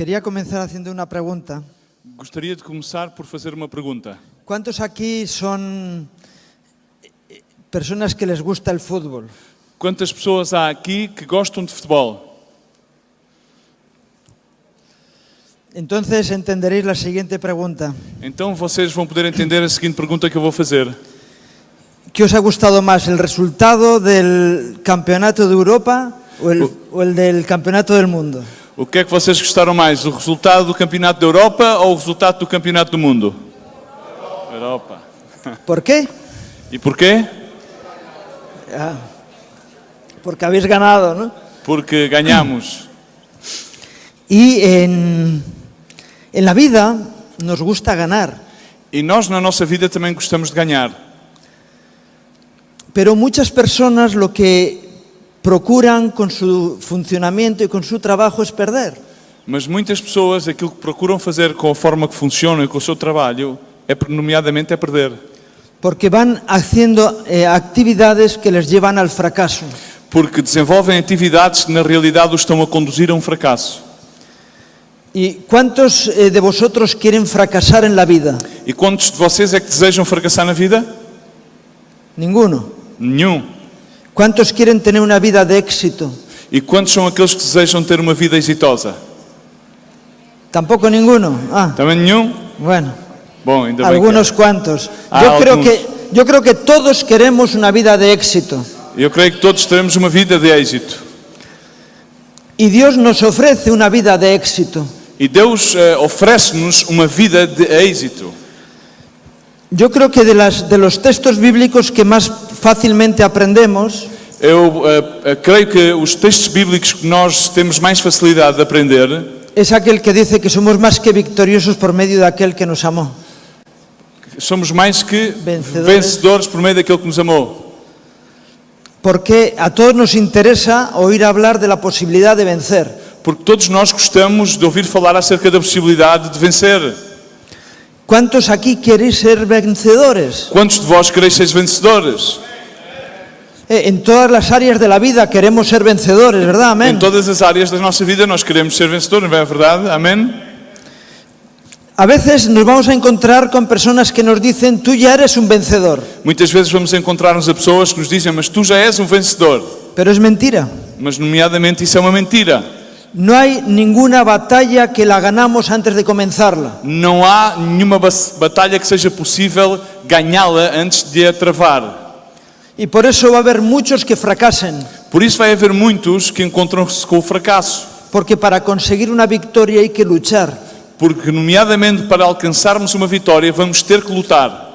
Quería comenzar haciendo una pregunta. Gostaria de começar por fazer uma pergunta. ¿Cuántos aquí son personas que les gusta el fútbol? Quantas pessoas há aqui que gostam de futebol? Entonces entenderéis la siguiente pregunta. Então vocês vão poder entender a seguinte pergunta que eu vou fazer. ¿Qué os ha gustado más, el resultado del campeonato de Europa o el del campeonato del mundo? O que é que vocês gostaram mais? O resultado do Campeonato da Europa ou o resultado do Campeonato do Mundo? Europa. ¿Por qué? E porquê? Porque habéis ganado, ¿no? Porque ganhamos. Y en la vida nos gusta ganar, E nós na nossa vida também gostamos de ganhar. pero muchas personas lo que procuran con su funcionamiento y con su trabajo es perder. Mas muitas pessoas aquilo que procuram fazer com a forma que funcionam e com o seu trabalho, nomeadamente, é perder. Porque van haciendo actividades que les llevan al fracaso. Porque desenvolvem atividades que na realidade os estão a conduzir a um fracasso. ¿Y cuántos de vosotros quieren fracasar en la vida? E quantos de vocês é que desejam fracassar na vida? Ninguno. Nenhum. ¿Cuántos quieren tener una vida de éxito? E quantos são aqueles que desejam ter uma vida exitosa? Tampoco ninguno. Também nenhum? Bueno, Bom, ainda bem algunos que cuantos. algunos. Yo creo que todos queremos una vida de éxito. eu creio que todos teremos uma vida de êxito. Y Dios nos ofrece una vida de éxito. E Deus oferece-nos uma vida de êxito. Yo creo que de los textos bíblicos que más fácilmente aprendemos Eu creio que os textos bíblicos que nós temos mais facilidade de aprender es aquel que dice que somos más que victoriosos por medio de aquel que nos amó. somos mais que Vencedores. vencedores por meio daquele que nos amou. Porque a todos nos interesa oír hablar de la posibilidad de vencer. Porque todos nós gostamos de ouvir falar acerca da possibilidade de vencer. ¿Cuántos aquí queréis ser vencedores? Quantos de vós quereis ser vencedores? En todas las áreas de la vida queremos ser vencedores, ¿verdad? Amén. Em todas as áreas da nossa vida nós queremos ser vencedores, não é verdade? Amém? A veces nos vamos a encontrar con personas que nos dicen, tú ya eres un vencedor. Muitas vezes vamos encontrar-nos a pessoas que nos dizem, mas tu já és um vencedor. Pero es mentira. Mas, nomeadamente, isso é uma mentira. No hay ninguna batalla que la ganamos antes de comenzarla. Não há nenhuma batalha que seja possível ganhá-la antes de a travar. Y por eso va a haber muchos que fracasen. Por isso vai haver muitos que encontram-se com o fracasso. Porque para conseguir una victoria hay que luchar. Porque, nomeadamente, para alcançarmos uma vitória, vamos ter que lutar.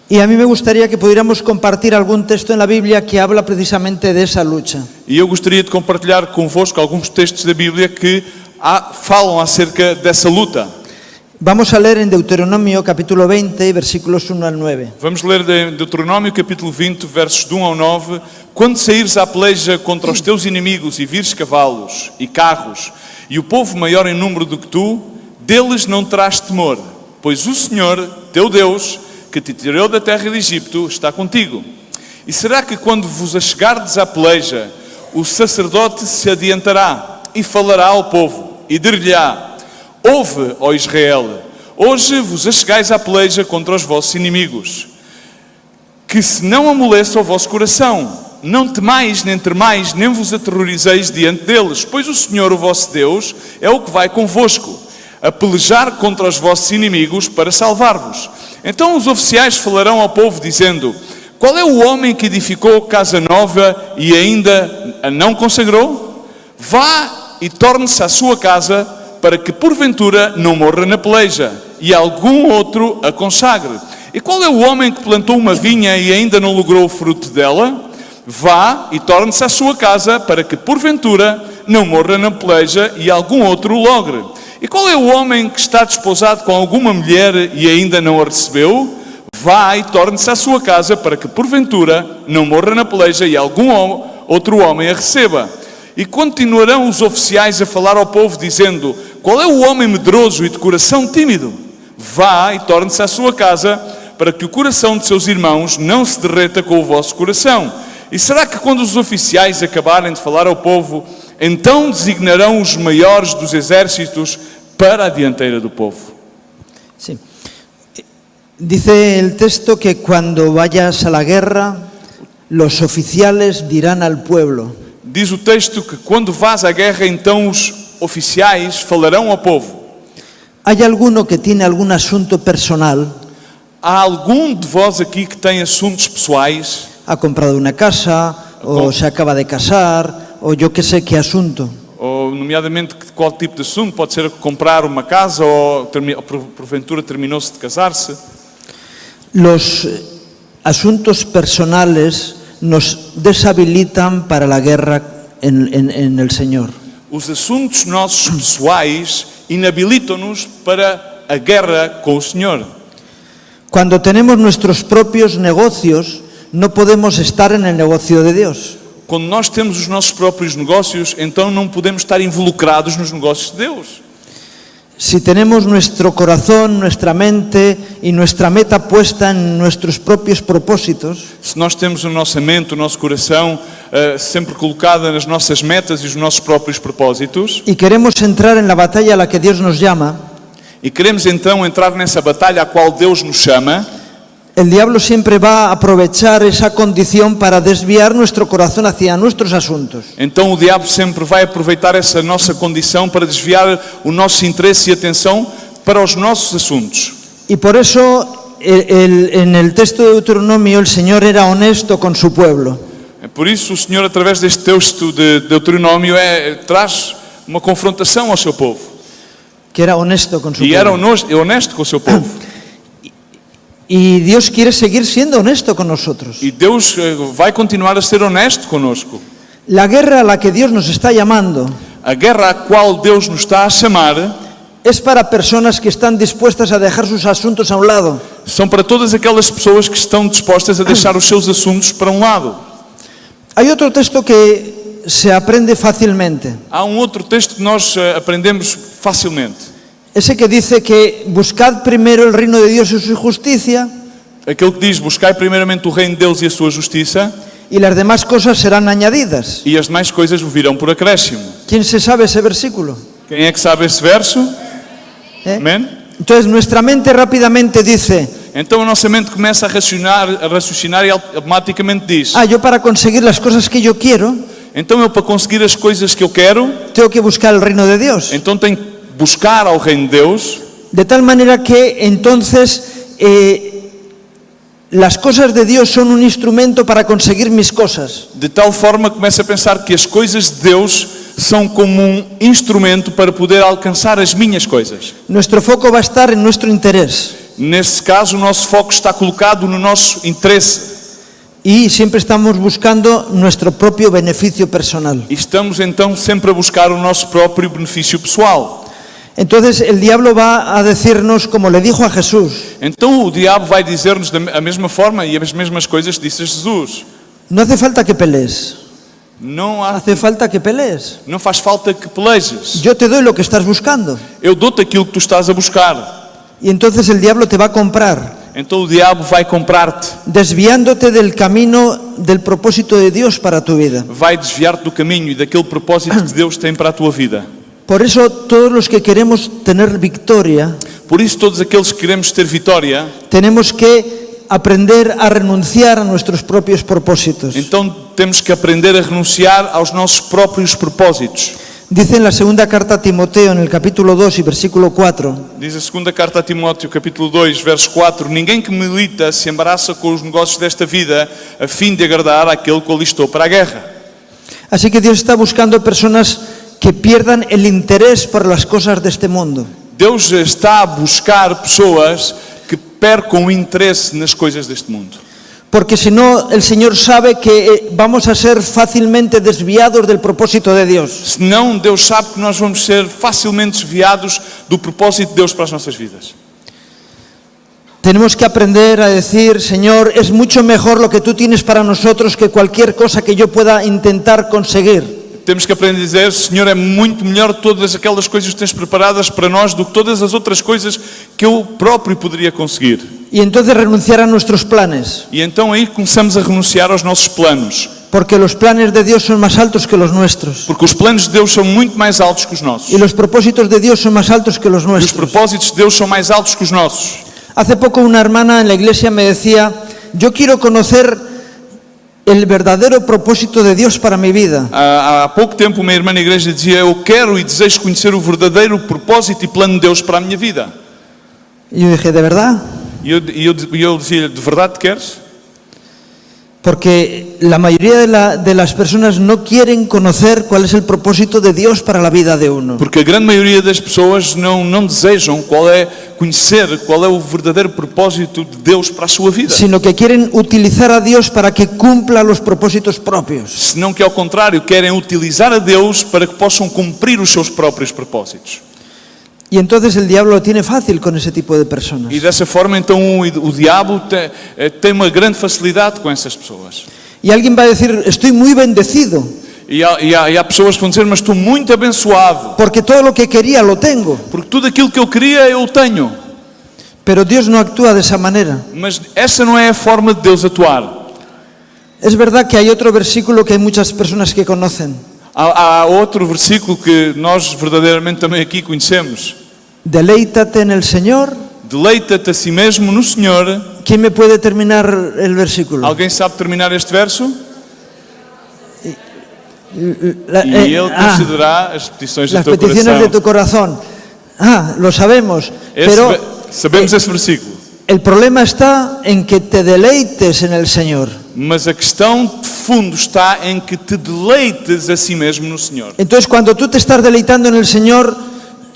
Y a mí me gustaría que pudiéramos compartir algún texto en la Biblia que habla precisamente de esa lucha. E eu gostaria de compartilhar convosco alguns textos da Bíblia que falam acerca dessa luta. Vamos a leer en Deuteronomio capítulo 20, versículos 1 al 9. Vamos ler de Deuteronômio capítulo 20, versos de 1 ao 9. Quando saíres à peleja contra os teus inimigos e vires cavalos e carros e o povo maior em número do que tu, deles não terás temor, pois o Senhor, teu Deus, que te tirou da terra de Egito, está contigo. E será que quando vos achegardes à peleja, o sacerdote se adiantará e falará ao povo e dir-lhe-á: ouve, ó Israel, hoje vos achegais à peleja contra os vossos inimigos. Que se não amoleça o vosso coração, não temais, nem tremais, nem vos aterrorizeis diante deles, pois o Senhor, o vosso Deus, é o que vai convosco, a pelejar contra os vossos inimigos para salvar-vos. Então os oficiais falarão ao povo, dizendo: qual é o homem que edificou casa nova e ainda a não consagrou? Vá e torne-se à sua casa, para que porventura não morra na peleja, e algum outro a consagre. E qual é o homem que plantou uma vinha e ainda não logrou o fruto dela? Vá e torne-se à sua casa, para que porventura não morra na peleja, e algum outro o logre. E qual é o homem que está desposado com alguma mulher e ainda não a recebeu? Vá e torne-se à sua casa, para que porventura não morra na peleja, e algum outro homem a receba. E continuarão os oficiais a falar ao povo, dizendo: qual é o homem medroso e de coração tímido? Vá e torne-se à sua casa, para que o coração de seus irmãos não se derreta com o vosso coração. E será que quando os oficiais acabarem de falar ao povo, então designarão os maiores dos exércitos para a dianteira do povo. Sí. Dice el texto que cuando vayas a la guerra, los oficiales dirán al pueblo. Diz o texto que quando vás à guerra, então os oficiais falarão ao povo. ¿Hay alguno que tiene algún asunto personal? Há algum de vós aqui que tem assuntos pessoais? ¿Ha comprado una casa? ¿O se acaba de casar? ¿O yo qué sé qué asunto? Ou, nomeadamente, qual tipo de assunto? Pode ser comprar uma casa ou porventura terminou-se de casar-se. Los asuntos personales nos deshabilitan para la guerra en el Señor. Os assuntos nossos pessoais inhabilitam-nos para a guerra com o Senhor. Cuando tenemos nuestros propios negocios, no podemos estar en el negocio de Dios. Quando nós temos os nossos próprios negócios, então não podemos estar involucrados nos negócios de Deus. Si tenemos nuestro corazón, nuestra mente y nuestra meta puesta en nuestros propios propósitos, Se nós temos a nossa mente, o nosso coração sempre colocada nas nossas metas e os nossos próprios propósitos, y queremos entrar en la batalla a la que Dios nos llama, e queremos então entrar nessa batalha a qual Deus nos chama, el diablo siempre va a aprovechar esa condición para desviar nuestro corazón hacia nuestros asuntos. então o diabo sempre vai aproveitar essa nossa condição para desviar o nosso interesse e atenção para os nossos assuntos. Y por eso en el texto de Deuteronomio el Señor era honesto con su pueblo. Por isso o Senhor, através deste texto de Deuteronômio, traz uma confrontação ao seu povo. Que era honesto con su E era pueblo. honesto com o seu povo. Y Dios quiere seguir siendo honesto con nosotros. E Deus vai continuar a ser honesto conosco. La guerra a la que Dios nos está llamando A guerra a qual Deus nos está a chamar es para personas que están dispuestas a dejar sus asuntos a un lado. são para todas aquelas pessoas que estão dispostas a deixar os seus assuntos para um lado. Hay otro texto que se aprende fácilmente. Há outro texto que nós aprendemos facilmente. Ese que dice que buscad primero el reino de Dios y su justicia Aquele que diz, buscai primeiramente o reino de Deus e a sua justiça, y las demás cosas serán añadidas. e as demais coisas o virão por acréscimo. ¿Quién se sabe ese versículo? Quem é que sabe esse verso? ¿Eh? Amém? Entonces nuestra mente rápidamente dice, Então a nossa mente começa a raciocinar e automaticamente diz, yo para conseguir las cosas que yo quiero, então eu para conseguir as coisas que eu quero, tengo que buscar el reino de Dios. então tenho que buscar ao reino de Deus, De tal manera que entonces las cosas de Dios son un instrumento para conseguir mis cosas. de tal forma que começo a pensar que as coisas de Deus são como um instrumento para poder alcançar as minhas coisas. Nuestro foco va a estar en nuestro interés Nesse caso, o nosso foco está colocado no nosso interesse y siempre estamos buscando nuestro propio beneficio personal. e estamos então sempre a buscar o nosso próprio benefício pessoal. Entonces el diablo va a decirnos, como le dijo a Jesús, Então o diabo vai dizer-nos da mesma forma e as mesmas coisas que disse a Jesus. no hace falta que pelees, Não hace falta que pelees. não faz falta que pelejes. Yo te doy lo que estás buscando. Eu dou-te aquilo que tu estás a buscar. Y entonces el diablo te va a comprar, Então o diabo vai comprar-te, desviándote del camino del propósito de Dios para tu vida. vai desviar-te do caminho e daquele propósito que Deus tem para a tua vida. Por eso todos los que queremos tener victoria, Por isso, todos aqueles que queremos ter vitória, tenemos que aprender a renunciar a nuestros propios propósitos. então temos que aprender a renunciar aos nossos próprios propósitos. Dice en la segunda carta a Timoteo, en el capítulo 2 y versículo 4, Diz a segunda carta a Timóteo, capítulo 2, verso 4, ninguém que milita se embaraça com os negócios desta vida a fim de agradar àquele que alistou para a guerra. así que Dios está buscando personas que pierdan el interés por las cosas de este mundo. Deus está a buscar pessoas que percam o interesse nas coisas deste mundo. Porque si no, el Señor sabe que vamos a ser fácilmente desviados del propósito de Dios. Senão, Deus sabe que nós vamos ser facilmente desviados do propósito de Deus para as nossas vidas. Tenemos que aprender a decir, Señor, es mucho mejor lo que tú tienes para nosotros que cualquier cosa que yo pueda intentar conseguir. Temos que aprender a dizer, Senhor, é muito melhor todas aquelas coisas que tens preparadas para nós do que todas as outras coisas que eu próprio poderia conseguir. Y entonces renunciar a nuestros planes. E então aí começamos a renunciar aos nossos planos. Porque los planes de Dios son más altos que los nuestros. Porque os planos de Deus são muito mais altos que os nossos. Y los propósitos de Dios son más altos que los E os nuestros. propósitos de Deus são mais altos que os nossos. Hace poco una hermana en la iglesia me decía, yo quiero conocer el verdadero propósito de Dios para mi vida. Há pouco tempo uma irmã na igreja dizia: eu quero e desejo conhecer o verdadeiro propósito e plano de Deus para a minha vida. Y yo dije, ¿de verdad? E eu dizia: de verdade queres? Porque la mayoría de las personas no quieren conocer cuál es el propósito de Dios para la vida de uno. Porque a grande maioria das pessoas não desejam conhecer qual é o verdadeiro propósito de Deus para a sua vida. Sino que quieren utilizar a Dios para que cumpla los propósitos propios. Senão que ao contrário, querem utilizar a Deus para que possam cumprir os seus próprios propósitos. Y entonces el diablo lo tiene fácil con ese tipo de personas. E dessa forma então o diabo tem uma grande facilidade com essas pessoas. Y alguien va a decir, estoy muy bendecido, E há pessoas que vão dizer: mas estou muito abençoado, porque todo lo que quería lo tengo. porque tudo aquilo que eu queria eu tenho. Pero Dios no actúa de esa manera. Mas essa não é a forma de Deus atuar. Es verdad que hay otro versículo que hay muchas personas que conocen. Há outro versículo que nós verdadeiramente também aqui conhecemos. Deleítate en el Señor. Deleita-te a si mesmo no Senhor. ¿Quién me puede terminar el versículo? Alguém sabe terminar este verso? La- E Ele ah, considerará as petições do las teu peticiones de coração. tu corazón. Lo sabemos. Pero Sabemos esse versículo. el problema está en que te deleites en el Señor. Mas a questão de fundo está em que te deleites a si mesmo no Senhor. Entonces, cuando tú te estás deleitando en el Señor,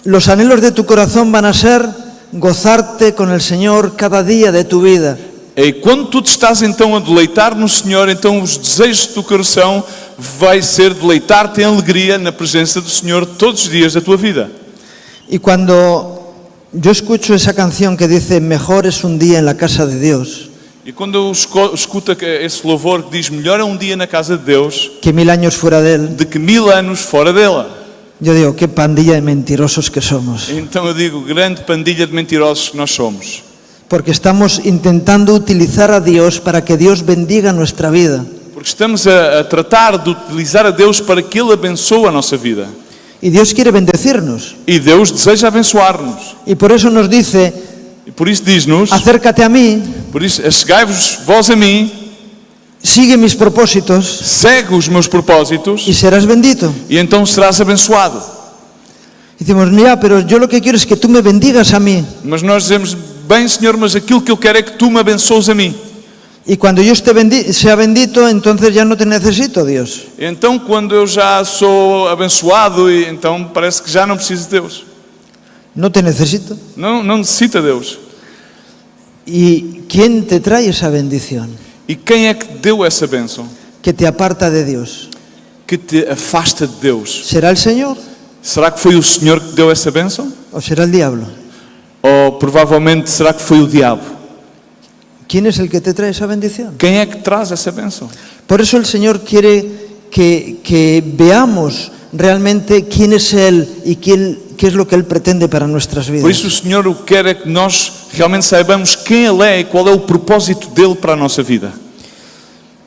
los anhelos de tu corazón van a ser gozarte con el Señor cada día de tu vida. E quando tu te estás então a deleitar no Senhor, então os desejos do teu coração vai ser deleitar-te em alegria na presença do Senhor todos os dias da tua vida. Y cuando yo escucho esa canción que dice, mejor es un día en la casa de Dios E quando eu escuto esse louvor que diz: melhor é um dia na casa de Deus que 1000 años fuera de Él, de que 1000 anos fora dela. yo digo, qué pandilla de mentirosos que somos. Então eu digo: grande pandilha de mentirosos que nós somos. Porque estamos intentando utilizar a Dios para que Dios bendiga nuestra vida. Porque estamos a tratar de utilizar a Deus para que Ele abençoe a nossa vida. Y Dios quiere bendecirnos. E Deus deseja abençoar-nos. Y por eso nos dice, E por isso diz-nos: acércate a mí, por isso, chegai-vos vós a mim, sigue mis propósitos segue os meus propósitos, y serás bendito. e então serás abençoado. Y decimos, mira, pero yo lo que quiero es que tú me bendigas a mí. Mas nós dizemos: bem, Senhor, mas aquilo que eu quero é que tu me abençoes a mim. Y cuando yo sea bendito, entonces ya no te necesito, Dios. Então, quando eu já sou abençoado, então parece que já não preciso de Deus. No te necesito. Não necessita Deus. ¿Y quién te trae esa bendición? E quem é que deu essa bênção? Que te aparta de Dios. Que te afasta de Deus? ¿Será el Señor Será que foi o Senhor que deu essa bênção? o será el diablo? Ou provavelmente será que foi o diabo? ¿Quién es el que te trae esa bendición? Quem é que traz essa bênção? Por eso el Señor quiere que veamos realmente quién es Él y qué es lo que Él pretende para nuestras Por vidas. isso o Senhor o que quer é que nós realmente saibamos quem Ele é e qual é o propósito dele para a nossa vida.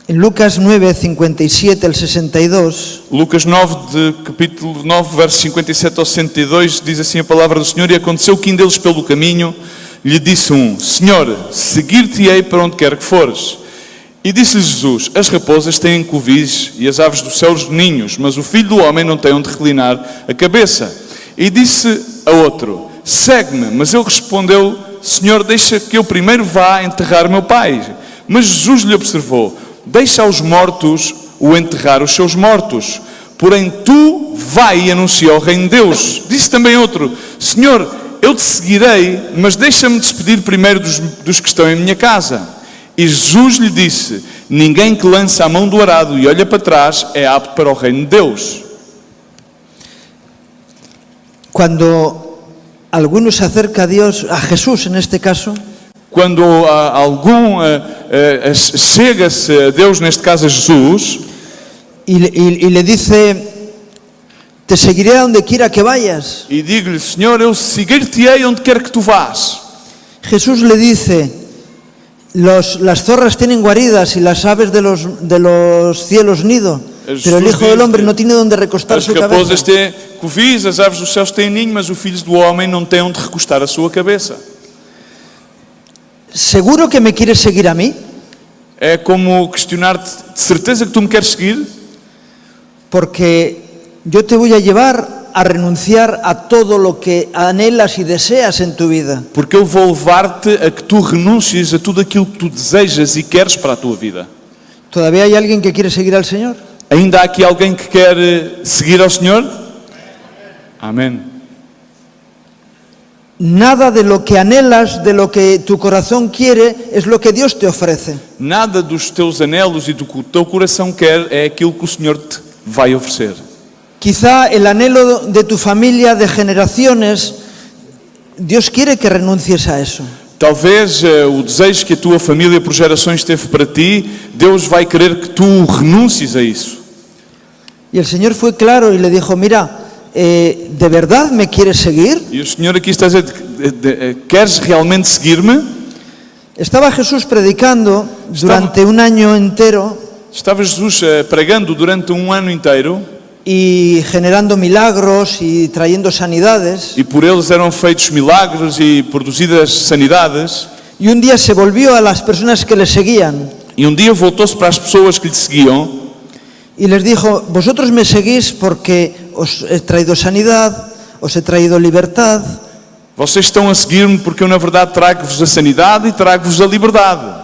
En Lucas 9, 57 al 62, Lucas 9, capítulo 9, versos 57 ao 62, diz assim a palavra do Senhor: e aconteceu que indo eles pelo caminho, lhe disse um: Senhor, seguir-te-ei para onde quer que fores. E disse-lhe Jesus: as raposas têm covis e as aves do céu os ninhos, mas o Filho do Homem não tem onde reclinar a cabeça. E disse a outro: segue-me. Mas ele respondeu: Senhor, deixa que eu primeiro vá enterrar meu pai. Mas Jesus lhe observou: deixa aos mortos o enterrar os seus mortos. Porém tu vai e anuncia o reino de Deus. Disse também outro: Senhor, eu te seguirei, mas deixa-me despedir primeiro dos que estão em minha casa. E Jesus lhe disse: ninguém que lança a mão do arado e olha para trás é apto para o reino de Deus. cuando alguno se acerca a Dios, a Jesús en este caso, Quando algum chega-se a Deus, neste caso a Jesus, y le dice, te seguiré a donde quiera que vayas. e digo-lhe: Senhor, eu seguir-te-ei onde quer que tu vás. Jesús le dice, Las zorras tienen guaridas y las aves de los cielos nido, pero el Hijo del Hombre no tiene donde recostar As su raposas cabeza. têm covis, as aves dos céus têm ninho, mas o Filho do Homem não tem onde recostar a sua cabeça. ¿Seguro que me quieres seguir a mí? É como questionar-te, de certeza que tu me queres seguir? Porque yo te voy a llevar a renunciar a todo lo que anhelas y deseas en tu vida. Porque eu vou levar-te a que tu renuncies a tudo aquilo que tu desejas e queres para a tua vida. ¿Todavía hay alguien que quiere seguir al Señor? Ainda há aqui alguém que quer seguir ao Senhor? Amém. Nada de lo que anhelas, de lo que tu corazón quiere, es lo que Dios te ofrece. Nada dos teus anelos e do que o teu coração quer é aquilo que o Senhor te vai oferecer. Quizá el anhelo de tu familia de generaciones, Dios quiere que renuncies a eso. Talvez o desejo que a tua família por gerações teve para ti, Deus vai querer que tu renuncies a isso. Y el Señor fue claro y le dijo, mira, ¿de verdad me quieres seguir? E o Senhor aqui está a dizer, queres realmente seguir-me? Estaba Jesús predicando durante un año entero Estava Jesus pregando durante um ano inteiro y generando milagros y trayendo sanidades. e por eles eram feitos milagres e produzidas sanidades. Y un día se volvió a las personas que le seguían E um dia voltou-se para as pessoas que lhe seguiam y les dijo, vosotros me seguís porque os he traído sanidad, os he traído libertad, vocês estão a seguir-me porque eu na verdade trago-vos a sanidade e trago-vos a liberdade.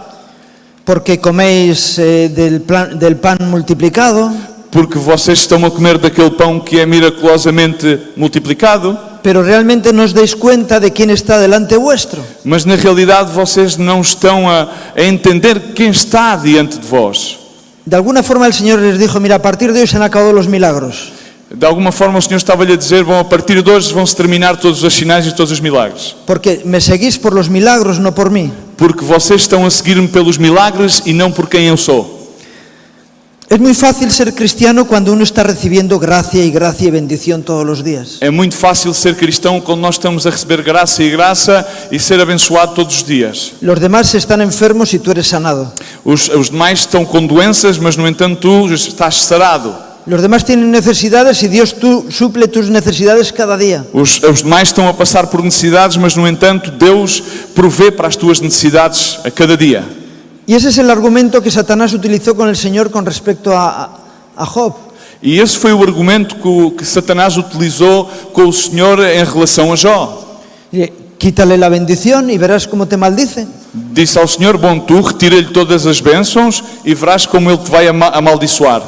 porque coméis del pan multiplicado, Porque vocês estão a comer daquele pão que é miraculosamente multiplicado, pero realmente no os dais cuenta de quién está delante vuestro. mas na realidade vocês não estão a entender quem está diante de vós. De alguna forma el Señor les dijo, mira, a partir de hoy se han acabado los milagros, De alguma forma o Senhor estava-lhe a dizer, bom, a partir de hoje vão-se terminar todos os sinais e todos os milagres. porque me seguís por los milagros, no por mí. Porque vocês estão a seguir-me pelos milagres e não por quem eu sou. Es muy fácil ser cristiano cuando uno está recibiendo gracia y bendición todos los días. É muito fácil ser cristão quando nós estamos a receber graça e ser abençoado todos os dias. Los demás están enfermos y tú eres sanado. Os demais estão com doenças, mas no entanto tu estás sarado. Los demás tienen necesidades y Dios suple tus necesidades cada día. Os demais estão a passar por necessidades, mas no entanto Deus provê para as tuas necessidades a cada dia. Y ese es el argumento que Satanás utilizó con el Señor con respecto a Job. E esse foi o argumento que Satanás utilizou com o Senhor em relação a Jó. Quítale la bendición y verás cómo te maldice. Disse ao Senhor, bom, tu retira-lhe todas as bênçãos e verás como ele te vai amaldiçoar.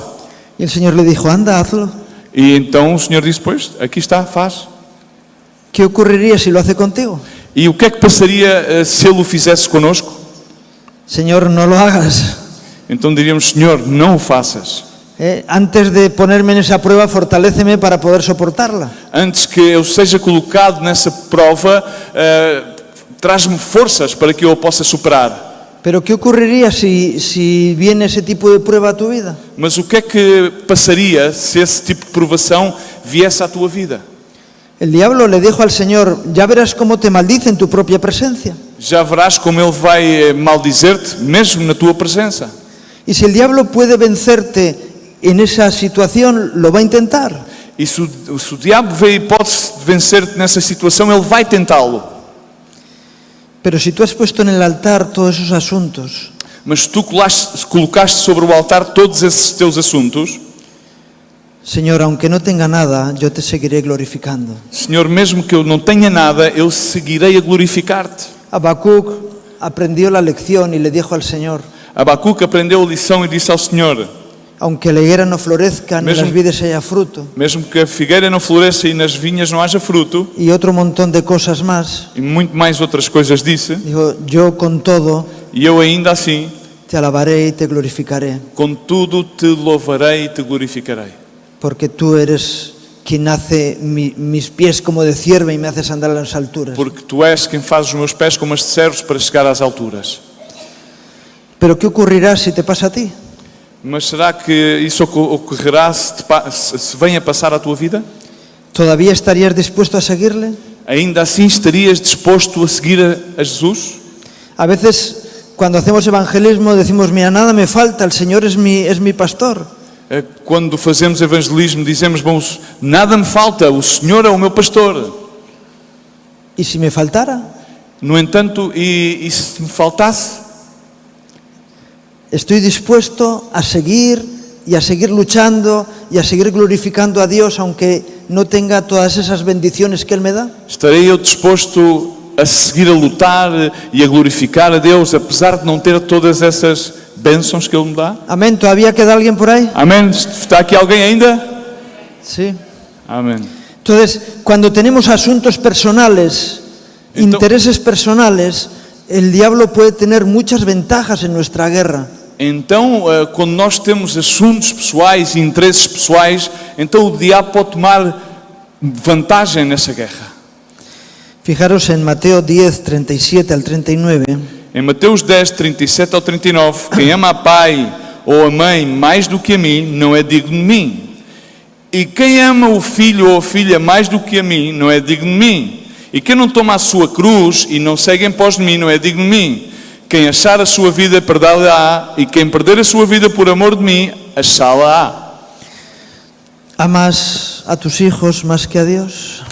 Y el Señor le dijo, anda, hazlo. E então o Senhor disse, pois, aqui está, faz. ¿Qué ocurriría si lo hace contigo? E o que é que passaria se ele o fizesse connosco? Señor, no lo hagas. Então diríamos, Senhor, não o faças. Antes de ponerme en esa prueba, fortaléceme para poder soportarla. Antes que eu seja colocado nessa prova, traz-me forças para que eu a possa superar. Pero ¿qué ocurriría si viene ese tipo de prueba a tu vida? Mas o que é que passaria se esse tipo de provação viesse à tua vida? El diablo le dijo al Señor, ya verás cómo te maldice en tu propia presencia. Já verás como ele vai maldizer-te mesmo na tua presença. Y si el diablo puede vencerte en esa situación, lo va a intentar. E se o diabo vê a hipótese de vencer-te nessa situação, ele vai tentá-lo. Pero si tú has puesto en el altar todos esos asuntos, Mas se tu colocaste sobre o altar todos esses teus assuntos, Señor, aunque no tenga nada, yo te seguiré glorificando. Senhor, mesmo que eu não tenha nada, eu seguirei a glorificar-te. Habacuc aprendió la lección y le dijo al Señor, Abacuque aprendeu a lição e disse ao Senhor, aunque la higuera no florezca, ni Mesmo- las vides haya fruto, mesmo que a figueira não floresça e nas vinhas não haja fruto, y otro montón de cosas más, e muito mais outras coisas disse, dijo, yo con todo e eu ainda assim, te alabaré y te glorificaré, contudo te louvarei e te glorificarei. porque tú eres quien hace mis pies como de cierva y me haces andar a las alturas. Porque tu és quem faz os meus pés como as de servos para chegar às alturas. Pero ¿qué ocurrirá si te pasa a ti? Mas será que isso ocorrerá se vem a passar à tua vida? ¿Todavía estarías dispuesto a seguirle? Ainda assim estarias disposto a seguir a Jesus? A veces, Cuando hacemos evangelismo decimos, mira, nada me falta, el Señor es mi pastor. Quando fazemos evangelismo dizemos, bom, nada me falta, o Senhor é o meu pastor. ¿Y si me faltara? No entanto, e se me faltasse? Estoy dispuesto a seguir y a seguir luchando y a seguir glorificando a Dios aunque no tenga todas esas bendiciones que Él me da. Estarei eu disposto a seguir a lutar e a glorificar a Deus, apesar de não ter todas essas bênçãos que Ele me dá? Amén. ¿Todavía queda alguien por ahí? Amém? Está aqui alguém ainda? Sí. Amém. Entonces, cuando tenemos asuntos personales, intereses personales, el diablo puede tener muchas ventajas en nuestra guerra. Então, quando nós temos assuntos pessoais e interesses pessoais, então o diabo pode tomar vantagem nessa guerra. Fijaros en Mateo 10, 37 al 39. Em Mateus 10, 37 ao 39, quem ama a pai ou a mãe mais do que a mim, não é digno de mim. E quem ama o filho ou a filha mais do que a mim, não é digno de mim. E quem não toma a sua cruz e não segue em pós de mim, não é digno de mim. Quem achar a sua vida, perdê-la-á, e quem perder a sua vida por amor de mim, achá-la-á. ¿Amas a tus hijos más que a Dios?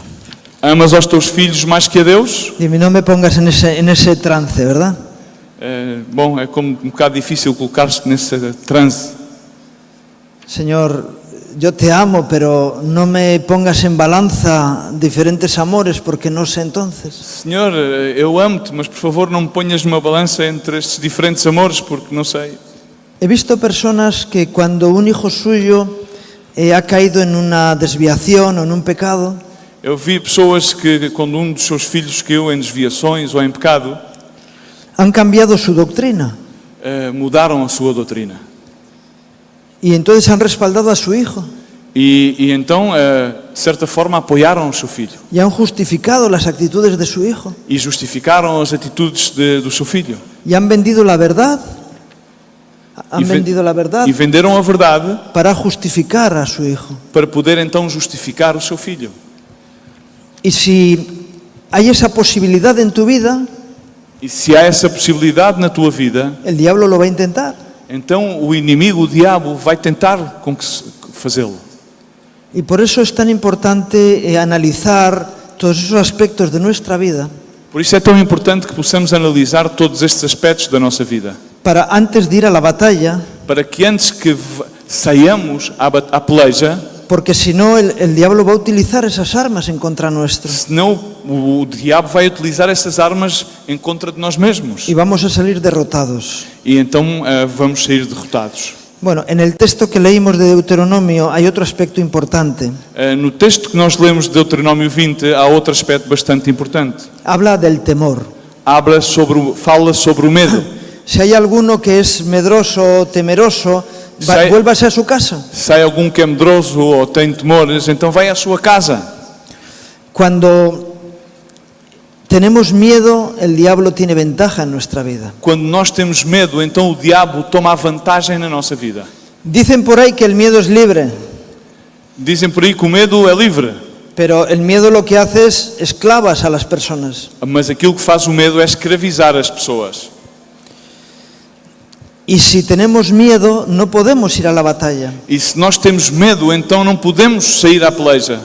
Amas aos teus filhos mais que a Deus? Dime, no me pongas en ese trance, ¿verdad? Bom, é como um bocado difícil colocar-se nesse transe. Señor, yo te amo, pero no me pongas en balanza diferentes amores porque no sé entonces. Senhor, eu amo-te, mas por favor não me ponhas numa balança entre estes diferentes amores, porque não sei. He visto personas que cuando un hijo suyo ha caído en una desviación o en un pecado, Eu vi pessoas que, quando um dos seus filhos caiu em desviações ou em pecado, han cambiado su doctrina mudaram a sua doutrina. y entonces han respaldado a su hijo E então, de certa forma, apoiaram o seu filho. y han justificado las actitudes de su hijo E justificaram as atitudes do seu filho. y han vendido la verdad. Han E vendido la verdad e venderam a verdade para justificar a su hijo. para poder então justificar o seu filho. Y si hay esa posibilidad en tu vida, E se há essa possibilidade na tua vida, el diablo lo va a intentar. então o inimigo, o diabo, vai tentar fazê-lo. Y por eso es tan importante analizar todos esos aspectos de nuestra vida Por isso é tão importante que possamos analisar todos estes aspectos da nossa vida, para antes de ir a la batalla, para que antes que saiamos à peleja, porque si no el diablo va a utilizar esas armas en contra nuestro senão o diabo vai utilizar essas armas em contra de nós mesmos. y vamos a salir derrotados. E então vamos sair derrotados. Bueno, en el texto que leímos de Deuteronomio hay otro aspecto importante. No texto que nós lemos de Deuteronômio 20, há outro aspecto bastante importante. Habla del temor. Fala sobre o medo. Si hay alguno que es medroso o temeroso, vuélvase a su casa. Se há algum que é medroso ou tem temores, então vai à sua casa. Cuando tenemos miedo, el diablo tiene ventaja en nuestra vida. Quando nós temos medo, então o diabo toma a vantagem na nossa vida. Dicen por ahí que el miedo es libre, Dizem por aí que o medo é livre, pero el miedo lo que hace es esclavas a las personas. mas aquilo que faz o medo é escravizar as pessoas. Y si tenemos miedo, no podemos ir a la batalla. E se nós temos medo, então não podemos sair à peleja.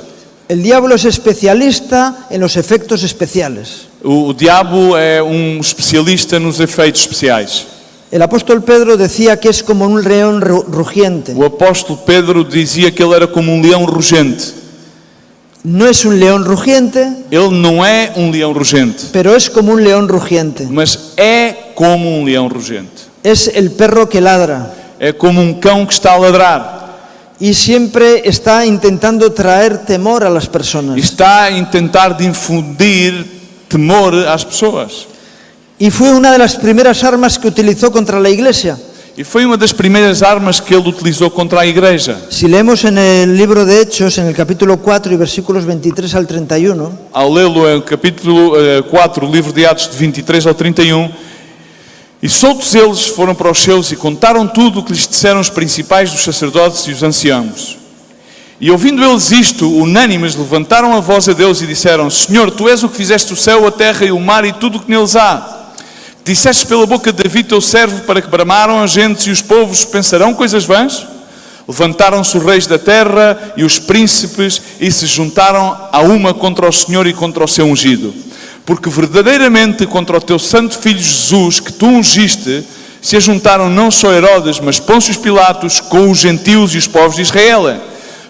El diablo es especialista en los efectos especiales. O diabo é especialista nos efeitos especiais. El apóstol Pedro decía que es como un león rugiente. O apóstolo Pedro dizia que ele era como um leão rugente. No es un león rugiente, Ele não é um leão rugente, pero es como un león rugiente. mas é como um leão rugente. Es el perro que ladra É como um cão que está a ladrar y siempre está intentando traer temor a las e personas. está a tentar de infundir temor às pessoas. Y fue una de las primeras armas que utilizó contra la iglesia. E foi uma das primeiras armas que ele utilizou contra a igreja. Si leemos en el libro de Hechos, en el capítulo 4 y versículos 23 al 31, Ao lê-lo em capítulo 4, livro de Atos de 23 ao 31, e soltos eles foram para os seus e contaram tudo o que lhes disseram os principais dos sacerdotes e os anciãos. E ouvindo eles isto, unânimes levantaram a voz a Deus e disseram: Senhor, Tu és o que fizeste o céu, a terra e o mar e tudo o que neles há. Disseste pela boca de Davi teu servo para que bramaram as gentes e os povos pensarão coisas vãs? Levantaram-se os reis da terra e os príncipes e se juntaram a uma contra o Senhor e contra o seu ungido. Porque verdadeiramente contra o teu santo filho Jesus, que tu ungiste, se ajuntaram não só Herodes, mas Pôncio Pilatos com os gentios e os povos de Israel,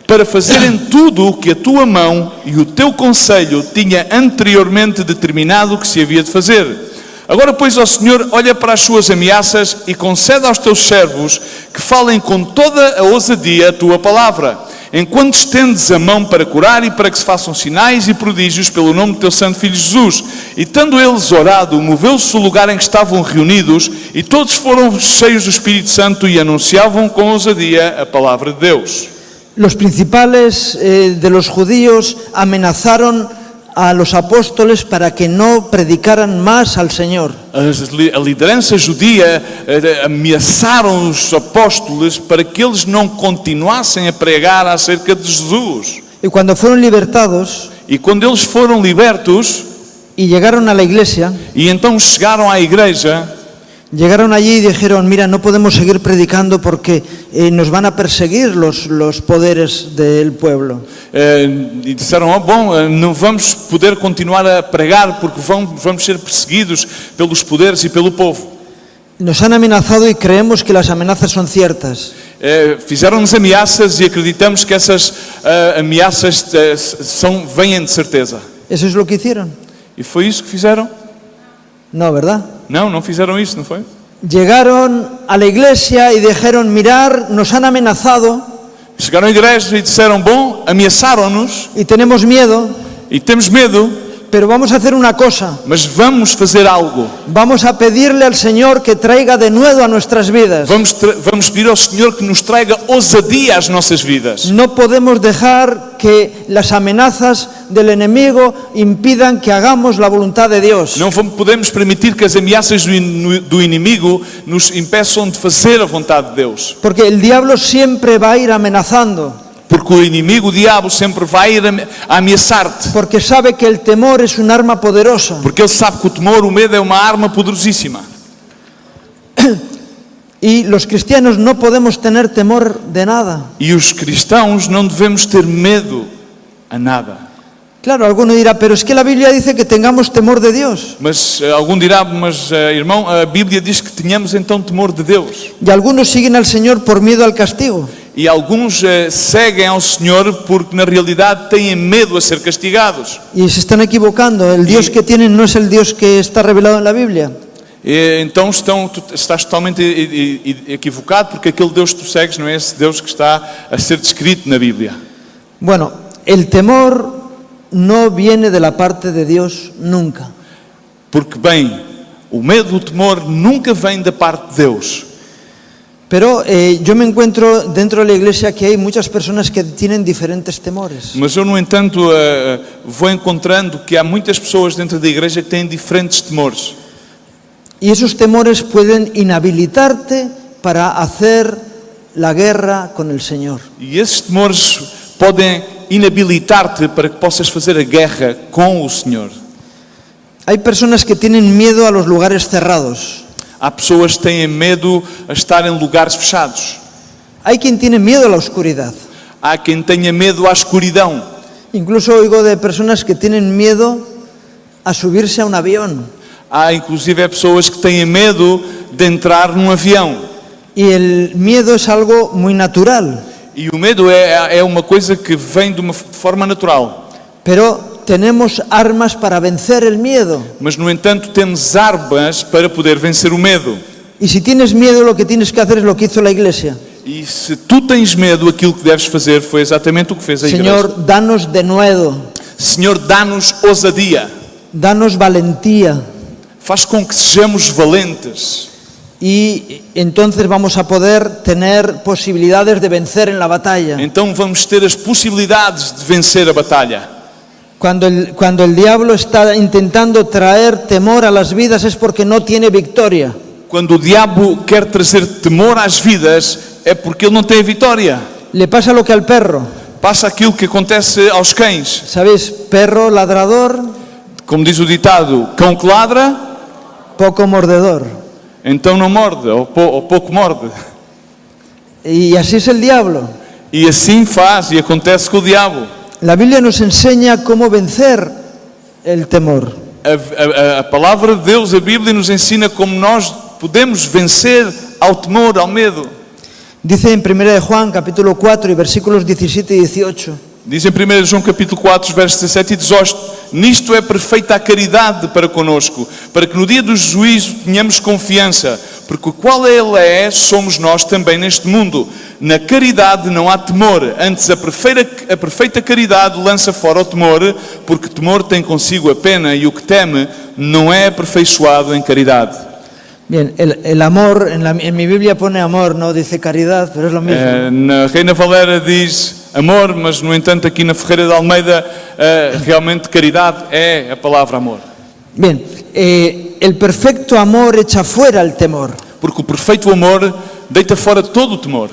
para fazerem tudo o que a tua mão e o teu conselho tinha anteriormente determinado que se havia de fazer. Agora, pois, ó Senhor, olha para as suas ameaças e concede aos teus servos que falem com toda a ousadia a tua palavra, enquanto estendes a mão para curar e para que se façam sinais e prodígios pelo nome do teu santo filho Jesus. E tendo eles orado, moveu-se o lugar em que estavam reunidos e todos foram cheios do Espírito Santo e anunciavam com ousadia a palavra de Deus. Los principales de los judíos amenazaron a los apóstoles para que no predicaran más al Señor. A liderança judia ameaçaram os apóstolos para que eles não continuassem a pregar acerca de Jesus. Y cuando fueron libertados E quando eles foram libertos, y llegaron a la iglesia, e então chegaram à igreja, llegaron allí y dijeron, mira, no podemos seguir predicando porque nos van a perseguir los poderes del pueblo. e disseram, não vamos poder continuar a pregar porque vamos ser perseguidos pelos poderes e pelo povo. Nos han amenazado y creemos que las amenazas son ciertas. Fizeram-nos ameaças e acreditamos que essas ameaças vêm de certeza. ¿Eso es lo que hicieron? E foi isso que fizeram? No, ¿verdad? Não fizeram isso, não foi? Llegaron a la iglesia y dijeron, mirar, nos han amenazado Chegaram à igreja e disseram, ameaçaram-nos y tenemos miedo, e temos medo, pero vamos a hacer una cosa. mas vamos fazer algo. Vamos a pedirle al Señor que traiga de nuevo a nuestras vidas. Vamos pedir ao Senhor que nos traiga ousadia às nossas vidas. No podemos dejar que las amenazas del enemigo impidan que hagamos la voluntad de Dios. Não podemos permitir que as ameaças do inimigo nos impeçam de fazer a vontade de Deus. Porque el diablo siempre va a ir amenazando. Porque o inimigo, o diabo, sempre vai ir a ameaçar-te. Porque sabe que el temor es un arma poderosa. Porque ele sabe que o temor, o medo é uma arma poderosíssima. Y los cristianos no podemos tener temor de nada. E os cristãos não devemos ter medo a nada. Claro, alguno dirá, pero es que la Biblia dice que tengamos temor de Dios. Mas algum dirá, irmão, a Bíblia diz que tenhamos então temor de Deus. Y algunos siguen al Señor por miedo al castigo. E alguns seguem ao Senhor porque na realidade têm medo a ser castigados. Y se están equivocando. El Dios que tienen no es el Dios que está revelado en la Biblia. Então estás totalmente equivocado, porque aquele Deus que tu segues não é esse Deus que está a ser descrito na Bíblia. Bueno, el temor no viene de la parte de Dios nunca. Porque, bem, o medo, o temor nunca vem da parte de Deus. Pero yo me encuentro dentro de la iglesia que hay muchas personas que tienen diferentes temores. Mas eu, no entanto, vou encontrando que há muitas pessoas dentro da igreja que têm diferentes temores. Y esos temores pueden inhabilitarte para hacer la guerra con el Señor. E esses temores podem inabilitar-te para que possas fazer a guerra com o Senhor. Hay personas que tienen miedo a los lugares cerrados. Há pessoas que têm medo a estar em lugares fechados. Hay quien tiene miedo a la oscuridad. Há quem tenha medo à escuridão. Incluso oigo de personas que tienen miedo a subirse a un avión. Há inclusive pessoas que têm medo de entrar num avião. Y el miedo es algo muy natural. E o medo é uma coisa que vem de uma forma natural. Pero tenemos armas para vencer el miedo. Mas, no entanto, temos armas para poder vencer o medo. Y si tienes miedo, lo que tienes que hacer es lo que hizo la iglesia. E se tu tens medo, aquilo que deves fazer foi exatamente o que fez a igreja. Señor, danos denuedo. Senhor, dá-nos ousadia. Danos valentía. Faz com que sejamos valentes. Y entonces vamos a poder tener posibilidades de vencer en la batalla. Então vamos ter as possibilidades de vencer a batalha. Cuando el diablo está intentando traer temor a las vidas es porque no tiene victoria. Quando o diabo quer trazer temor às vidas, é porque ele não tem a vitória. Le pasa lo que al perro. Passa aquilo que acontece aos cães. ¿Sabéis? Perro ladrador, Como diz o ditado, cão que ladra, poco mordedor. então não morde, ou pouco morde. Y así es el diablo. E assim faz e acontece com o diabo. La Biblia nos enseña cómo vencer el temor. A palavra de Deus, a Bíblia, nos ensina como nós podemos vencer ao temor, ao medo. Dice en 1 de Juan, capítulo 4, y versículos 17 y 18. Diz em 1 João capítulo 4, versos 17 e 18: nisto é perfeita a caridade para conosco, para que no dia do juízo tenhamos confiança, porque qual Ele é, somos nós também neste mundo. Na caridade não há temor, antes a perfeita caridade lança fora o temor, porque temor tem consigo a pena, e o que teme não é aperfeiçoado em caridade. Bien, el amor, en mi Biblia pone amor, no dice caridad, pero es lo mismo. Na Reina Valera diz amor, mas no entanto aqui na Ferreira de Almeida realmente caridade é a palavra amor. Bien, el perfecto amor echa fuera el temor. Porque o perfeito amor deita fora todo o temor.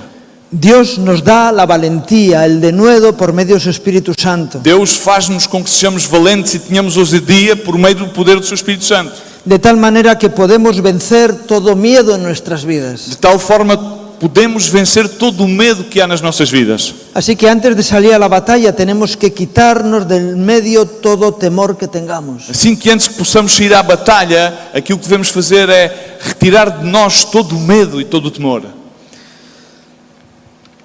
Dios nos da la valentía, el denuedo por medio de su Espíritu Santo. Deus faz-nos com que sejamos valentes e tenhamos ousadia por meio do poder do seu Espírito Santo. De tal manera que podemos vencer todo miedo en nuestras vidas. De tal forma podemos vencer todo o medo que há nas nossas vidas. Así que antes de salir a la batalla tenemos que quitarnos del medio todo temor que tengamos. Assim que antes que possamos sair à batalha, aquilo que devemos fazer é retirar de nós todo o medo e todo o temor.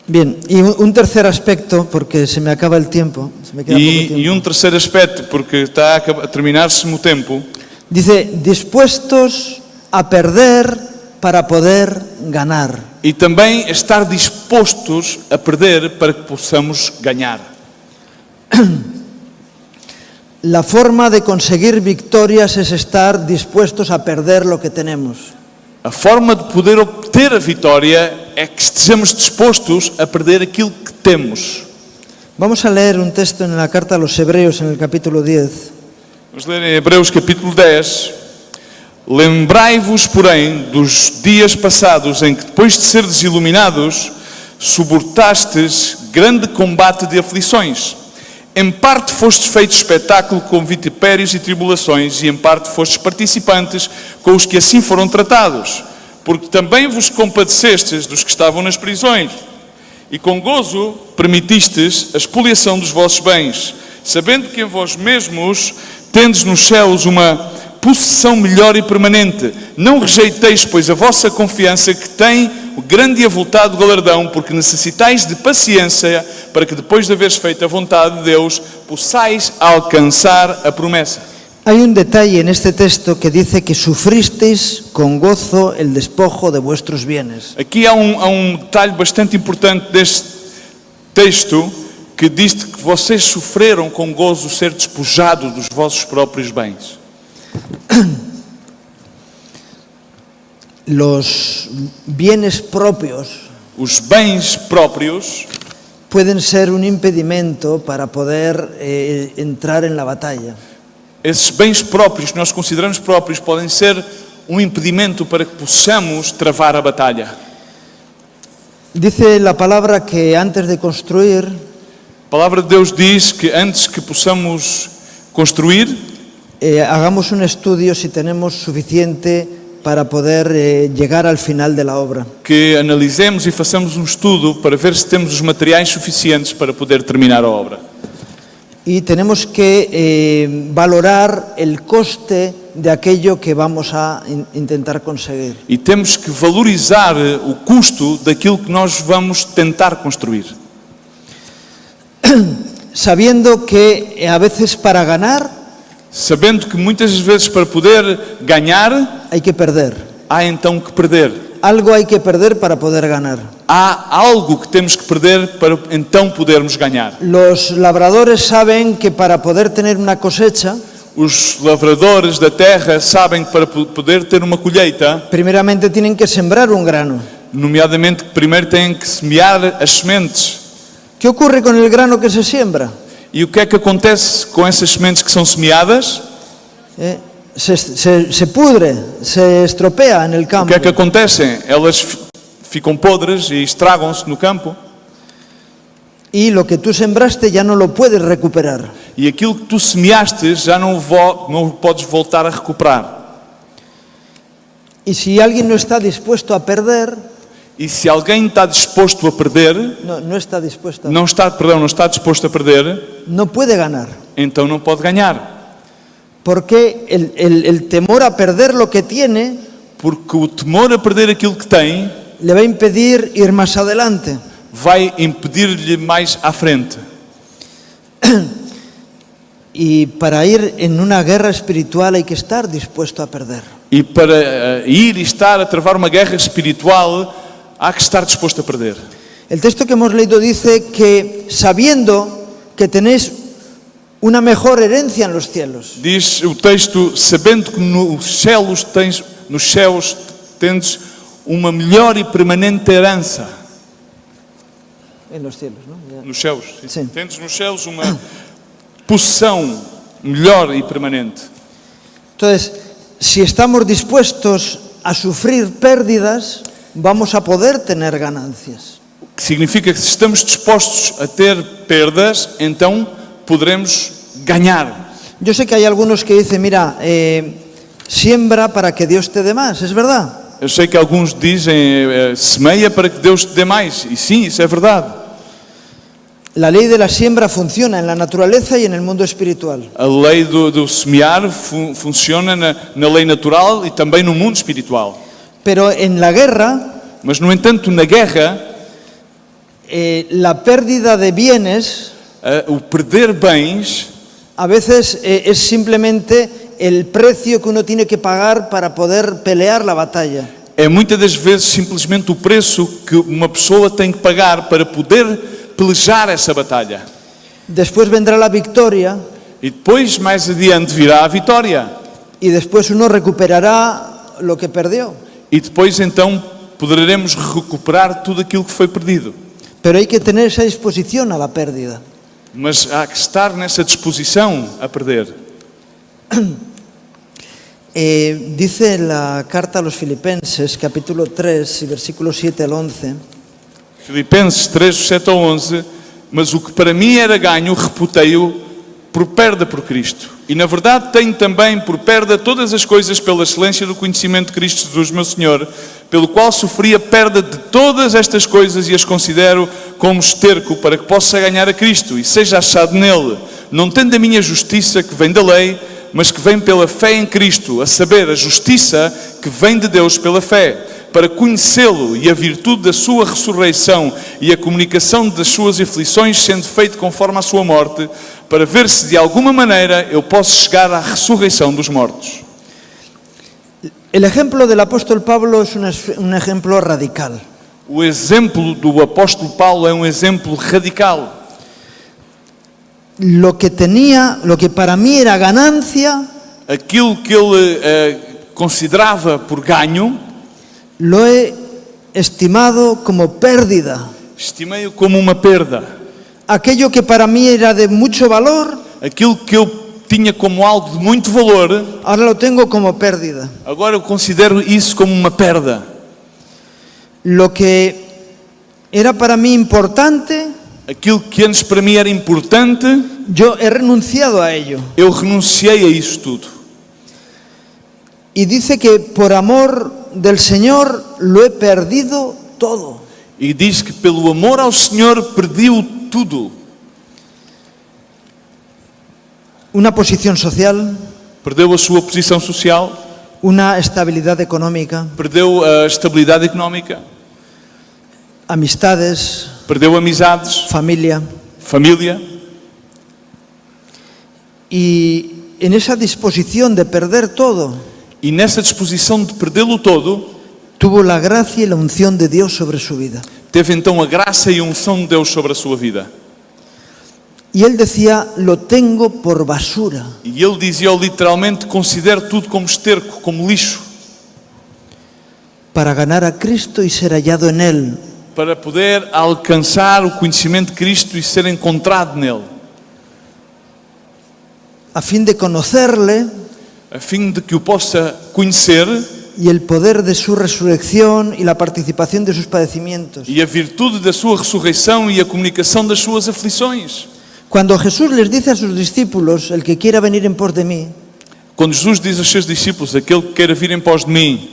Bien, y un tercer aspecto, porque se me acaba el tiempo. Se me queda poco tiempo. E terceiro aspecto, porque está a terminar-se o tempo. Dice, dispuestos a perder para poder ganar. E também estar dispostos a perder para que possamos ganhar. La forma de conseguir victorias es estar dispuestos a perder lo que tenemos. A forma de poder obter a vitória é que estejamos dispostos a perder aquilo que temos. Vamos a leer un texto en la carta a los Hebreos en el capítulo 10. Vamos ler em Hebreus capítulo 10. Lembrai-vos, porém, dos dias passados em que, depois de serdes iluminados, suportastes grande combate de aflições. Em parte fostes feitos espetáculo com vitupérios e tribulações, e em parte fostes participantes com os que assim foram tratados. Porque também vos compadecestes dos que estavam nas prisões, e com gozo permitistes a expoliação dos vossos bens, sabendo que em vós mesmos tendes nos céus uma possessão melhor e permanente. Não rejeiteis, pois, a vossa confiança, que tem o grande e avultado galardão, porque necessitais de paciência, para que depois de haveres feito a vontade de Deus, possais alcançar a promessa. Hay un detalle en este texto que dice que sufristeis con gozo el despojo de vuestros bienes. Aqui há detalhe bastante importante deste texto, que diz que vocês sofreram com gozo ser despojados dos vossos próprios bens. Los bienes propios Os bens próprios pueden ser un impedimento para poder entrar en la batalla. esses bens próprios que nós consideramos próprios podem ser um impedimento para que possamos travar a batalha. Dice la palabra que antes de construir A palavra de Deus diz que antes que possamos construir, hagamos un estudio si tenemos suficiente para poder llegar al final de la obra. que analisemos e façamos um estudo para ver se temos os materiais suficientes para poder terminar a obra. Y tenemos que valorar el coste de aquello que vamos a intentar conseguir. E temos que valorizar o custo daquilo que nós vamos tentar construir. Sabiendo que a veces para ganar Sabendo que muitas vezes para poder ganhar, hay que perder. há então que perder. Algo hay que perder para poder ganar. Há algo que temos que perder para então podermos ganhar. Los labradores saben que para poder tener una cosecha, Os lavradores da terra sabem que para poder ter uma colheita, primeramente tienen que sembrar un grano. nomeadamente que primeiro têm que semear as sementes. ¿Qué ocurre con el grano que se siembra? E o que é que acontece com essas sementes que são semeadas? Se pudre, se estropea en el O campo. que é que acontece? Elas ficam podres e estragam-se no campo. Y lo que tú sembraste ya no lo puedes recuperar. E aquilo que tu semeaste já não podes voltar a recuperar. Y si alguien no está dispuesto a perder, E se alguém está disposto a perder, no está dispuesto, não está disposto a perder, no puede ganar. então não pode ganhar. Porque el temor a perder lo que tiene Porque o temor a perder aquilo que tem le va a impedir ir más adelante. vai impedir-lhe mais à frente. Y para ir en una guerra espiritual hay que estar dispuesto a perder. E para ir e estar a travar uma guerra espiritual, há que estar disposto a perder. El texto que hemos leído dice que sabiendo que tenéis una mejor herencia en los cielos. Diz o texto, sabendo que nos céus tendes uma melhor e permanente herança. En los cielos, ¿no? Ya. Nos céus. Sim. Tendes nos céus uma possessão melhor e permanente. Entonces, si estamos dispuestos a sufrir pérdidas, vamos a poder tener ganancias. Que significa que se estamos dispostos a ter perdas, então poderemos ganhar. Yo sé que hay algunos que dicen, mira, siembra para que Dios te dé más, es verdad. Eu sei que alguns dizem, semeia para que Deus te dê mais. E sim, isso é verdade. La ley de la siembra funciona en la naturaleza y en el mundo espiritual. A lei do semear funciona na lei natural e também no mundo espiritual. Pero en la guerra, Mas, no entanto, na guerra, la pérdida de bienes o perder bens a veces es simplemente el precio que uno tiene que pagar para poder pelear la batalla. é muitas das vezes simplesmente o preço que uma pessoa tem que pagar para poder pelejar essa batalha. Después vendrá la victoria E depois, mais adiante, virá a vitória. y después uno recuperará lo que perdió. E depois, então, poderemos recuperar tudo aquilo que foi perdido. Pero hay que tener esa disposición a la pérdida. Mas há que estar nessa disposição a perder. Dice la carta a los Filipenses, capítulo 3, y versículos 7 al 11, Filipenses 3, 7 a 11. Mas o que para mim era ganho, reputei-o por perda por Cristo. E na verdade tenho também por perda todas as coisas pela excelência do conhecimento de Cristo Jesus, meu Senhor, pelo qual sofri a perda de todas estas coisas e as considero como esterco para que possa ganhar a Cristo e seja achado nele, não tendo a minha justiça que vem da lei, mas que vem pela fé em Cristo, a saber, a justiça que vem de Deus pela fé, para conhecê-lo e a virtude da sua ressurreição e a comunicação das suas aflições, sendo feito conforme a sua morte, para ver se de alguma maneira eu posso chegar à ressurreição dos mortos. El ejemplo del apóstol Pablo es un ejemplo radical. O exemplo do apóstolo Paulo é um exemplo radical. Lo que para mí era ganancia, Aquilo que ele considerava por ganho, lo he estimado como pérdida. estimei-o como uma perda. Aquello que para mí era de mucho valor, Aquilo que eu tinha como algo de muito valor, ahora lo tengo como pérdida. agora eu considero isso como uma perda. Lo que era para mí importante, Aquilo que antes para mim era importante, yo he renunciado a ello. eu renunciei a isso tudo. Y dice que por amor del Señor lo he perdido todo. E diz que pelo amor ao Senhor perdi-o tudo. Una posición social, Perdeu a sua posição social, una estabilidad económica, perdeu a estabilidade económica, amistades, perdeu amizades, familia. família. Y en esa disposición de perder todo, E nessa disposição de perdê-lo todo, tuvo la gracia y la unción de Dios sobre su vida. teve então a graça e a unção de Deus sobre a sua vida. Y él decía, lo tengo por basura, E ele dizia literalmente, considero tudo como esterco, como lixo, para ganar a Cristo y ser hallado en Él, para poder alcançar o conhecimento de Cristo e ser encontrado nele, a fin de conocerle a fim de que o possa conhecer y el poder de su resurrección y la participación de sus padecimientos. e a virtude da sua ressurreição e a comunicação das suas aflições. Cuando Jesús les dice a sus discípulos, el que quiera venir en pos de mí, Quando Jesus diz aos seus discípulos, aquele que queira vir em pós de mim,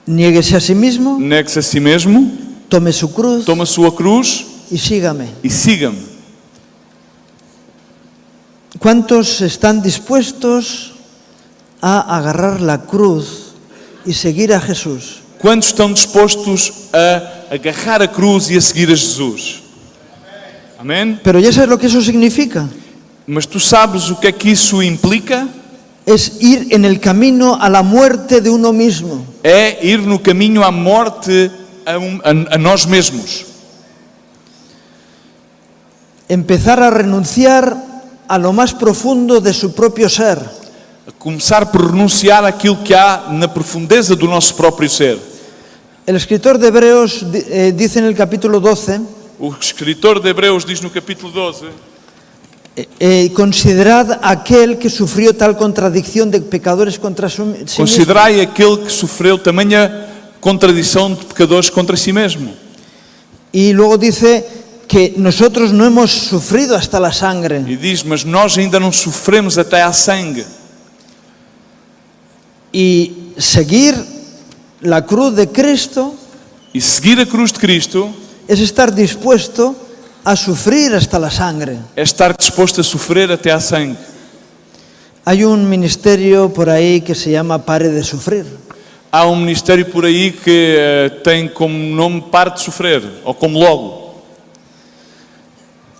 Niéguese a sí mismo, negue-se a si mesmo, tome su cruz toma a sua cruz y sígame. e siga-me. ¿Cuántos están dispuestos a agarrar la cruz y seguir a Jesús? Quantos estão dispostos a agarrar a cruz e a seguir a Jesus? Amém? Pero ya sabes lo que eso significa. Mas tu sabes o que é que isso implica? Es ir en el camino a la muerte de uno mismo. É ir no caminho à morte a nós mesmos. Empezar a renunciar a lo más profundo de su propio ser. A começar por renunciar àquilo que há na profundeza do nosso próprio ser. El escritor de Hebreos dice en el capítulo 12, O escritor de Hebreus diz no capítulo 12: considerad aquel que sufrió tal contradicción de pecadores contra sí mismo. considerai aquele que sofreu tamanha contradição de pecadores contra si mesmo. Y luego dice que nosotros no hemos sufrido hasta la sangre. E diz, mas nós ainda não sofremos até à sangue. Y seguir la cruz de Cristo E seguir a cruz de Cristo es estar dispuesto a sufrir hasta la sangre. é estar disposto a sofrer até à sangue. Hay un ministerio por ahí que se llama Pare de Sufrir. Há ministério por aí que tem como nome Pare de Sofrer, ou como logo.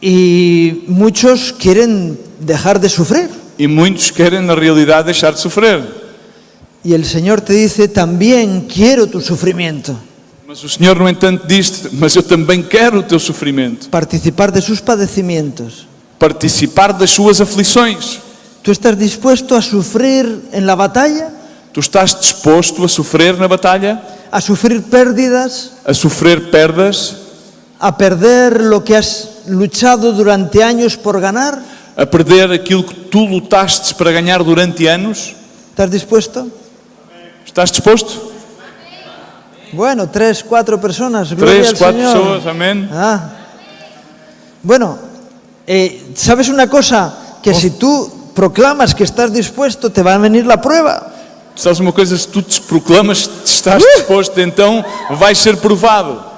Y muchos quieren dejar de sufrir. E muitos querem, na realidade, deixar de sofrer. Y el Señor te dice, también quiero tu sufrimiento. Mas o Senhor, no entanto, diz: mas eu também quero o teu sofrimento. Participar de sus padecimientos. Participar das suas aflições. ¿Tú estás dispuesto a sufrir en la batalla? Tu estás disposto a sofrer na batalha? ¿A sufrir pérdidas? A sofrer perdas? ¿A perder lo que has luchado durante años por ganar? A perder aquilo que tu lutaste para ganhar durante anos? ¿Estás dispuesto? Estás disposto? Bueno, 3, 4 personas. Gloria 3, al 4 Señor. pessoas, amém? Bueno, ¿sabes una cosa? Que si tú proclamas que estás dispuesto, te va a venir la prueba. Sabes uma coisa? Se tu te proclamas que estás disposto, então vais ser provado.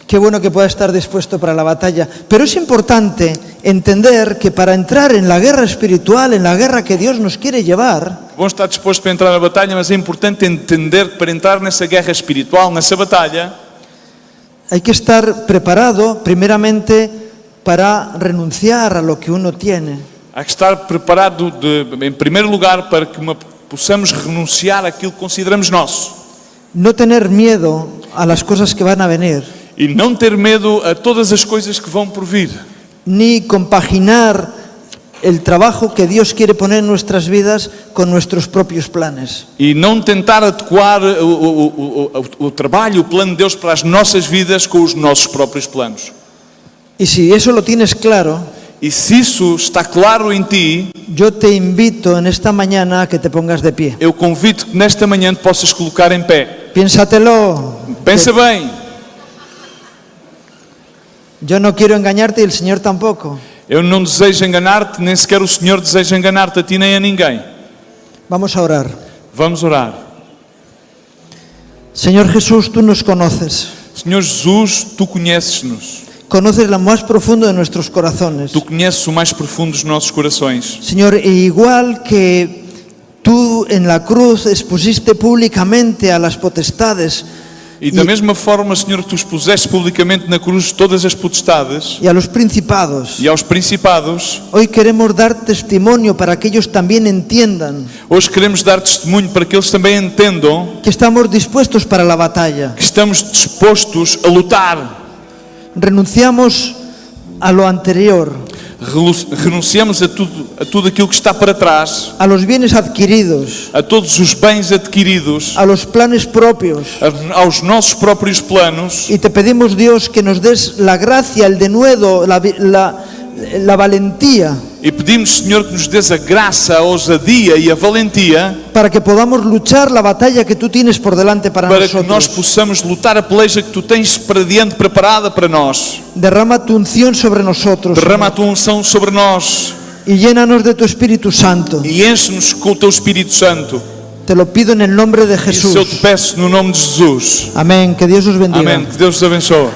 Qué bueno que puedas estar dispuesto para la batalla. Pero es importante entender que para entrar en la guerra espiritual, en la guerra que Dios nos quiere llevar, Bom estar disposto para entrar na batalha, mas é importante entender que para entrar nessa guerra espiritual, nessa batalha, hay que estar preparado primeramente para renunciar a lo que uno tiene. há que estar preparado, em primeiro lugar, para que possamos renunciar àquilo que consideramos nosso. No tener miedo a las cosas que van a venir, E não ter medo a todas as coisas que vão por vir. ni compaginar el trabajo que Dios quiere poner en nuestras vidas con nuestros propios planes. E não tentar adequar o trabalho, o plano de Deus para as nossas vidas com os nossos próprios planos. Y si eso lo tienes claro, E se isso está claro em ti, yo te invito en esta mañana a que te pongas de pie. eu convido que nesta manhã te possas colocar em pé. Piénsatelo. Pensa bem, Yo no quiero engañarte y el Señor tampoco. eu não desejo enganar-te, nem sequer o Senhor deseja enganar-te a ti nem a ninguém. Vamos a orar. Vamos orar. Señor Jesús, tú nos conoces. Senhor Jesus, tu conheces-nos. Conoces lo más profundo de nuestros corazones. Tu conheces o mais profundo dos nossos corações. Señor, e igual que tú en la cruz expusiste públicamente a las potestades E da mesma forma, Senhor, que tu expuseste publicamente na cruz todas as potestades y a los principados, e aos principados, hoy queremos dar testimonio para que ellos también entiendan hoje queremos dar testemunho para que eles também entendam que estamos dispuestos para la batalla. que estamos dispostos a lutar. Renunciamos a lo anterior, Renunciamos a tudo aquilo que está para trás, a los bienes adquiridos, a todos os bens adquiridos, a los planes propios. aos nossos próprios planos, Y te pedimos, Dios, que nos des la gracia, el denuedo, la valentía, e pedimos, Senhor, que nos des a graça, a ousadia e a valentia para que podamos luchar la batalla que tú tienes por delante para para que nós nosotros. possamos lutar a peleja que tu tens para diante preparada para nós. Derrama tu unción sobre nosotros, Derrama a Señor. tua unção sobre nós. y llénanos de tu Espíritu Santo. e enche-nos com o teu Espírito Santo. Te lo pido en el nombre de Isso eu te Jesús. peço no nome de Jesus. Amén. Que Dios os bendiga. Amém. Que Deus te abençoe.